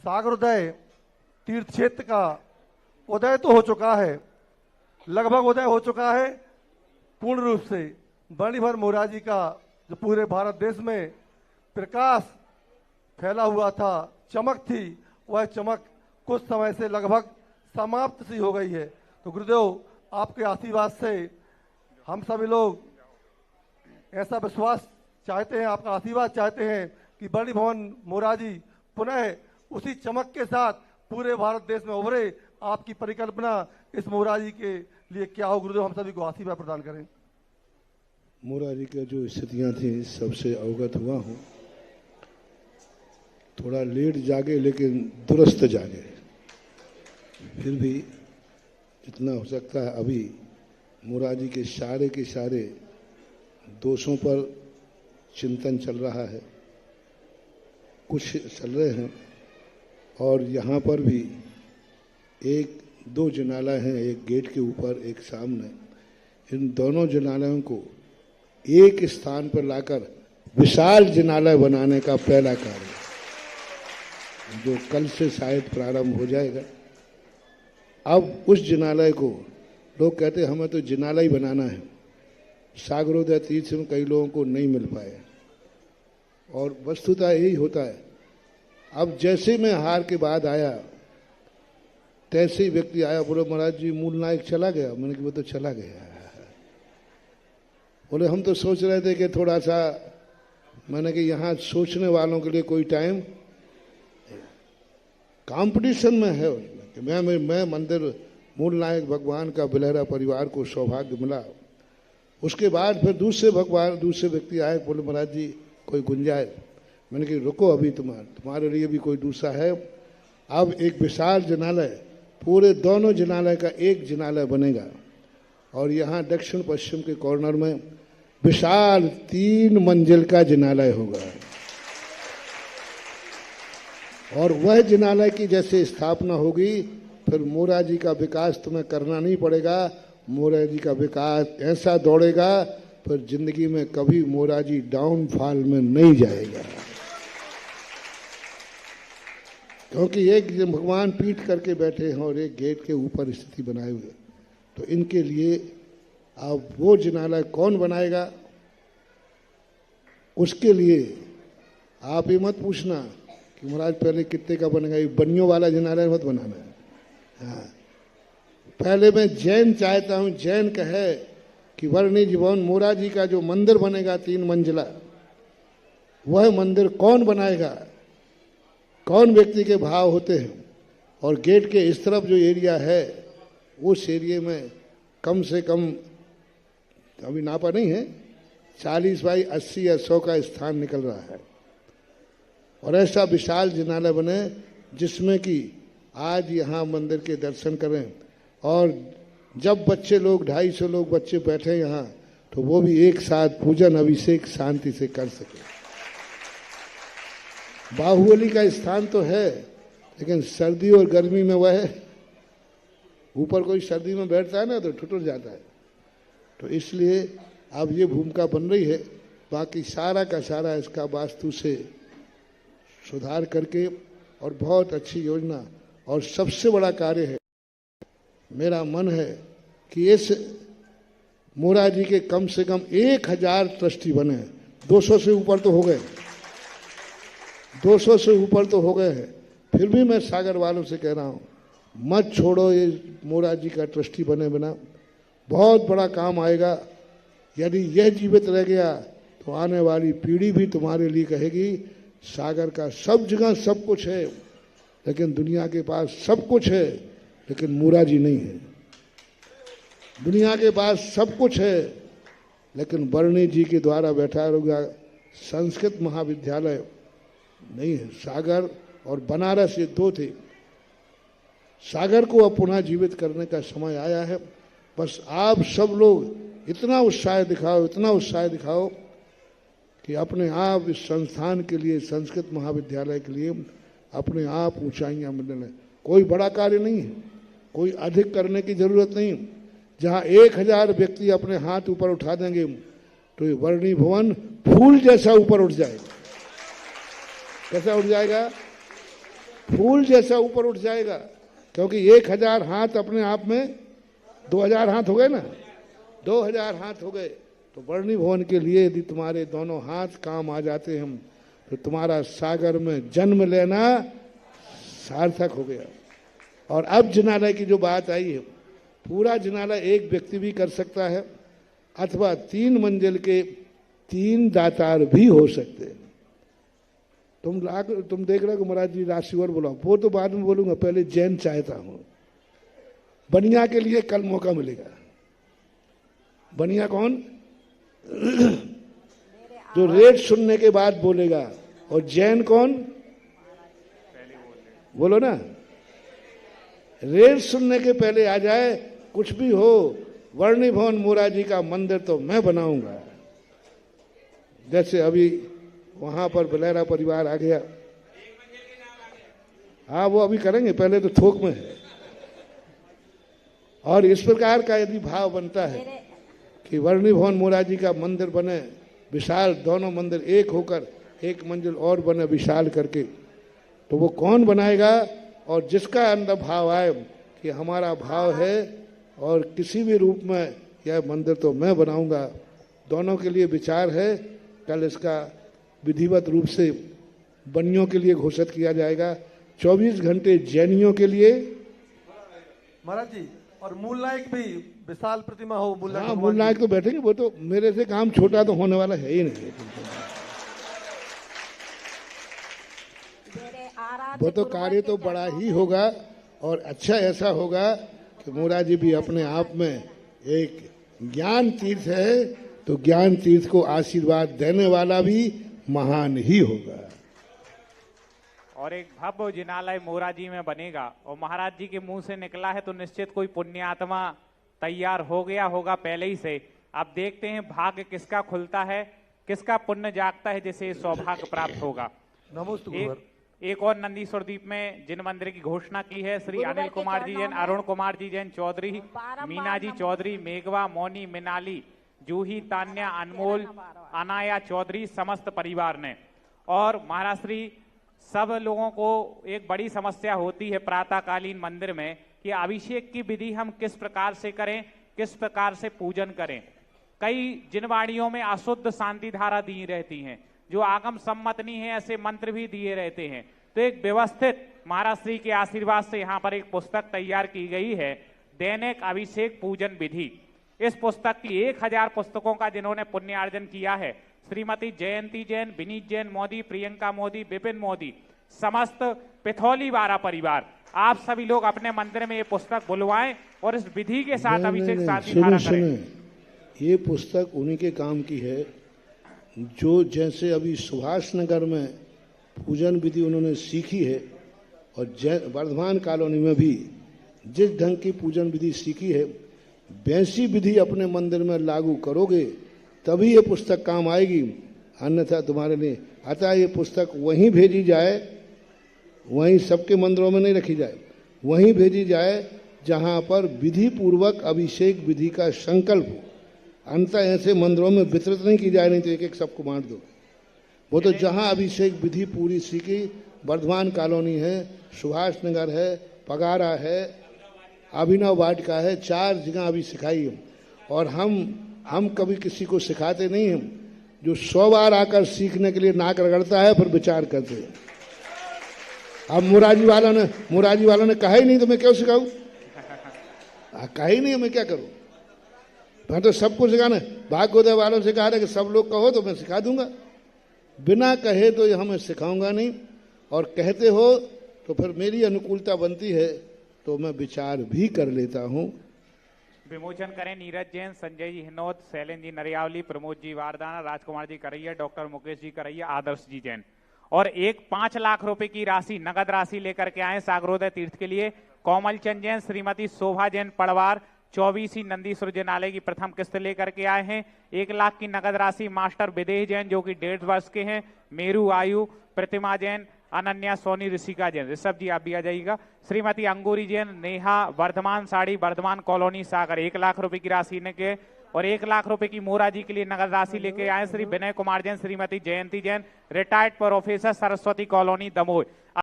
सागरोदय तीर्थ क्षेत्र का उदय तो हो चुका है, लगभग उदय हो चुका है पूर्ण रूप से। बणिभर मोराजी का जो पूरे भारत देश में प्रकाश फैला हुआ था, चमक थी, वह चमक कुछ समय से लगभग समाप्त सी हो गई है। तो गुरुदेव, आपके आशीर्वाद से हम सभी लोग ऐसा विश्वास चाहते हैं, आपका आशीर्वाद चाहते हैं कि बणिभवन मोराजी पुनः उसी चमक के साथ पूरे भारत देश में उभरे। आपकी परिकल्पना इस मोराजी के लिए क्या हो गुरुदेव, हम सभी को आशीर्वाद प्रदान करें। मोराजी की जो स्थितियां थी सबसे अवगत हुआ हूँ। थोड़ा लेट जागे लेकिन दुरुस्त जागे। फिर भी जितना हो सकता है अभी मोराजी के सारे दोषों पर चिंतन चल रहा है, कुछ चल रहे हैं। और यहाँ पर भी एक दो जिनालय हैं, एक गेट के ऊपर एक सामने। इन दोनों जिनालयों को एक स्थान पर लाकर विशाल जिनालय बनाने का पहला कार्य जो कल से शायद प्रारंभ हो जाएगा। अब उस जिनालय को लोग कहते हैं हमें तो जिनालय बनाना है। सागरोदय तीर्थ में कई लोगों को नहीं मिल पाए और वस्तुतः यही होता है। अब जैसे मैं हार के बाद आया तैसे ही व्यक्ति आया, बोले महाराज जी मूल नायक चला गया। मैंने कहा वो तो चला गया। बोले हम तो सोच रहे थे कि थोड़ा सा, मैंने कि यहाँ सोचने वालों के लिए कोई टाइम कंपटीशन में है कि मैं मंदिर मूल नायक भगवान का बिलहरा परिवार को सौभाग्य मिला। उसके बाद फिर दूसरे व्यक्ति आए, बोले महाराज जी कोई गुंजाइश। मैंने कहा रुको, अभी तुम्हारे लिए भी कोई दूसरा है। अब एक विशाल जिनालय, पूरे दोनों जिनालय का एक जिनालय बनेगा और यहाँ दक्षिण पश्चिम के कॉर्नर में विशाल 3 मंजिल का जिनालय होगा। और वह जिनालय की जैसे स्थापना होगी फिर मोराजी का विकास तुम्हें करना नहीं पड़ेगा। मोराजी का विकास ऐसा दौड़ेगा फिर जिंदगी में कभी मोराजी डाउनफॉल में नहीं जाएगा, क्योंकि एक भगवान पीठ करके बैठे हैं और एक गेट के ऊपर स्थिति बनाए हुए। तो इनके लिए अब वो जिनालय कौन बनाएगा, उसके लिए आप ये मत पूछना कि महाराज पहले कितने का बनेगा। ये बनियों वाला जिनालय मत बनाना है। हाँ, पहले मैं जैन चाहता हूँ, जैन कहे कि बणिभवन भवन मोराजी का जो मंदिर बनेगा 3 मंजिला, वह मंदिर कौन बनाएगा, कौन व्यक्ति के भाव होते हैं। और गेट के इस तरफ जो एरिया है उस एरिया में कम से कम, अभी नापा नहीं है, 40 बाई 80 या 100 का स्थान निकल रहा है। और ऐसा विशाल जिनालय बने जिसमें कि आज यहाँ मंदिर के दर्शन करें और जब बच्चे लोग 250 लोग बच्चे बैठे यहाँ तो वो भी एक साथ पूजन अभिषेक शांति से कर सके। बाहुबली का स्थान तो है लेकिन सर्दी और गर्मी में वह ऊपर कोई सर्दी में बैठता है ना तो ठुठुर जाता है। तो इसलिए अब ये भूमिका बन रही है। बाकी सारा का सारा इसका वास्तु से सुधार करके और बहुत अच्छी योजना। और सबसे बड़ा कार्य है, मेरा मन है कि इस मोराजी के कम से कम 1000 ट्रस्टी बने। 200 से ऊपर तो हो गए, 200 से ऊपर तो हो गए हैं। फिर भी मैं सागर वालों से कह रहा हूँ मत छोड़ो ये मोराजी का ट्रस्टी बने बिना। बहुत बड़ा काम आएगा। यदि यह जीवित रह गया तो आने वाली पीढ़ी भी तुम्हारे लिए कहेगी सागर का सब जगह सब कुछ है लेकिन दुनिया के पास सब कुछ है लेकिन मोराजी नहीं है। दुनिया के पास सब कुछ है लेकिन बरनी जी के द्वारा बैठा होगा संस्कृत महाविद्यालय नहीं है। सागर और बनारस ये 2 थे। सागर को अब पुनः जीवित करने का समय आया है। बस आप सब लोग इतना उत्साह दिखाओ कि अपने आप इस संस्थान के लिए, संस्कृत महाविद्यालय के लिए अपने आप ऊंचाइयां मिलने। कोई बड़ा कार्य नहीं है, कोई अधिक करने की जरूरत नहीं। जहां 1000 व्यक्ति अपने हाथ ऊपर उठा देंगे तो ये बरनी भवन फूल जैसा ऊपर उठ जाएगा। कैसा उठ जाएगा? फूल जैसा ऊपर उठ जाएगा, क्योंकि 1000 हाथ अपने आप में 2000 हाथ हो गए ना, 2000 हाथ हो गए। तो बरनी भवन के लिए यदि तुम्हारे दोनों हाथ काम आ जाते हैं तो तुम्हारा सागर में जन्म लेना सार्थक हो गया। और अब जिनालय की जो बात आई है, पूरा जिनालय एक व्यक्ति भी कर सकता है अथवा 3 मंजिल के 3 दातार भी हो सकते हैं। तुम देख रहे हो महाराज जी राशि और बोला, वो तो बाद में बोलूंगा, पहले जैन चाहता हूं। बनिया के लिए कल मौका मिलेगा। बनिया कौन? जो रेट सुनने के बाद बोलेगा। और जैन कौन? बोलो ना, रेट सुनने के पहले आ जाए। कुछ भी हो, वर्णी भवन मोराजी का मंदिर तो मैं बनाऊंगा। जैसे अभी वहां पर बलेरा परिवार आ गया, हाँ वो अभी करेंगे, पहले तो थोक में है। और इस प्रकार का यदि भाव बनता है कि वर्णी भवन मोराजी का मंदिर बने विशाल, दोनों मंदिर एक होकर 1 मंजिल और बने विशाल करके, तो वो कौन बनाएगा? और जिसका अंदर भाव आए कि हमारा भाव है और किसी भी रूप में यह मंदिर तो मैं बनाऊंगा, दोनों के लिए विचार है। कल इसका विधिवत रूप से बनियों के लिए घोषित किया जाएगा, 24 घंटे जैनियों के लिए। महाराज जी, और मूल नायक भी विशाल प्रतिमा हो। हाँ, मूल नायक तो बैठेंगे, वो तो मेरे से काम छोटा तो होने वाला है ही नहीं। वो तो कार्य तो बड़ा ही होगा और अच्छा ऐसा होगा कि मोराजी भी अपने आप में एक ज्ञान तीर्थ है, तो ज्ञान तीर्थ को आशीर्वाद देने वाला भी महान ही होगा। और एक भव्य जिनालय मोराजी में बनेगा और महाराज जी के मुंह से निकला है तो निश्चित कोई पुण्यात्मा तैयार हो गया होगा पहले ही से। अब देखते हैं भाग्य किसका खुलता है, किसका पुण्य जागता है जिसे सौभाग्य प्राप्त होगा। एक और नंदीश्वर द्वीप में जिन मंदिर की घोषणा की है श्री अनिल कुमार जी जैन, अरुण कुमार जी जैन चौधरी, मीना जी चौधरी, मेघवा, मोनी, मिनाली, जूही, तान्या, अनमोल, अनाया चौधरी, समस्त परिवार ने। और महाराज श्री सब लोगों को एक बड़ी समस्या होती है प्रातःकालीन मंदिर में कि अभिषेक की विधि हम किस प्रकार से करें, किस प्रकार से पूजन करें। कई जिनवाड़ियों में अशुद्ध शांति धारा दी रहती हैं, जो आगम सम्मत नहीं है, ऐसे मंत्र भी दिए रहते हैं। तो एक व्यवस्थित महाराज श्री के आशीर्वाद से यहाँ पर एक पुस्तक तैयार की गई है, दैनिक अभिषेक पूजन विधि। इस पुस्तक की 1000 पुस्तकों का जिन्होंने पुण्यार्जन किया है, श्रीमती जयंती जैन, विनीत जैन मोदी, प्रियंका मोदी, विपिन मोदी, समस्त पिथौली वारा परिवार, आप सभी लोग अपने मंदिर में ये पुस्तक बुलवाएं और इस विधि के साथ अभिषेक शांति धारा करें। ये पुस्तक उन्हीं के काम की है जो जैसे अभी सुभाष नगर में पूजन विधि उन्होंने सीखी है और वर्धमान कॉलोनी में भी जिस ढंग की पूजन विधि सीखी है, वैसी विधि अपने मंदिर में लागू करोगे तभी ये पुस्तक काम आएगी, अन्यथा तुम्हारे लिए। अतः ये पुस्तक वहीं भेजी जाए, वहीं सबके मंदिरों में नहीं रखी जाए, वहीं भेजी जाए जहां पर विधि पूर्वक अभिषेक विधि का संकल्प हो। अंत ऐसे मंदिरों में वितरित नहीं की जाए, नहीं तो एक एक सबको बांट दो। वो तो जहां अभिषेक विधि पूरी सीखी, वर्धमान कॉलोनी है, सुभाष नगर है, पगारा है, अभिनव वाटिका है, 4 जगह अभी सिखाई है। और हम कभी किसी को सिखाते नहीं हैं, जो 100 बार आकर सीखने के लिए नाक रगड़ता है फिर विचार करते हैं। अब मुराजी वालों ने कहा ही नहीं तो मैं क्यों सिखाऊं? कहा ही नहीं, मैं क्या करूं? मैं तो सबको सिखाना। भाग्योदय वालों से कहा था कि सब लोग कहो तो मैं सिखा दूंगा, बिना कहे तो यह मैं सिखाऊंगा नहीं, और कहते हो तो फिर मेरी अनुकूलता बनती है तो मैं विचार भी कर लेता हूं। विमोचन करें नीरज जैन, संजय जी हिनोद, शैलेंद्र जी नरियावली, प्रमोद जी वारदाना, राजकुमार जी करैया, डॉक्टर मुकेश जी करैया, आदर्श जी जैन। और एक 5 लाख रुपए की राशि, नगद राशि लेकर के आए सागरोदय तीर्थ के लिए कोमल चंद जैन, श्रीमती शोभा जैन पड़वार, 24 नंदीश्वर जिनालय की प्रथम किस्त लेकर के आए हैं। 1 लाख की नगद राशि मास्टर विदेह जैन जो कि 1.5 वर्ष के हैं, मेरू आयु, प्रतिमा जैन, अनन्या सोनी, ऋषिका जैन। ऋषभ जी आप भी आ जाइएगा। श्रीमती अंगूरी जैन, नेहा, वर्धमान साड़ी, वर्धमान कॉलोनी सागर, 1 लाख रुपए की राशि ने के। और 1 लाख रुपए की मोराजी के लिए नगद राशि लेके आए Shri Vinay Kumar Jain, Shrimati Jayanti Jain, retired professor, Saraswati colony Damoh.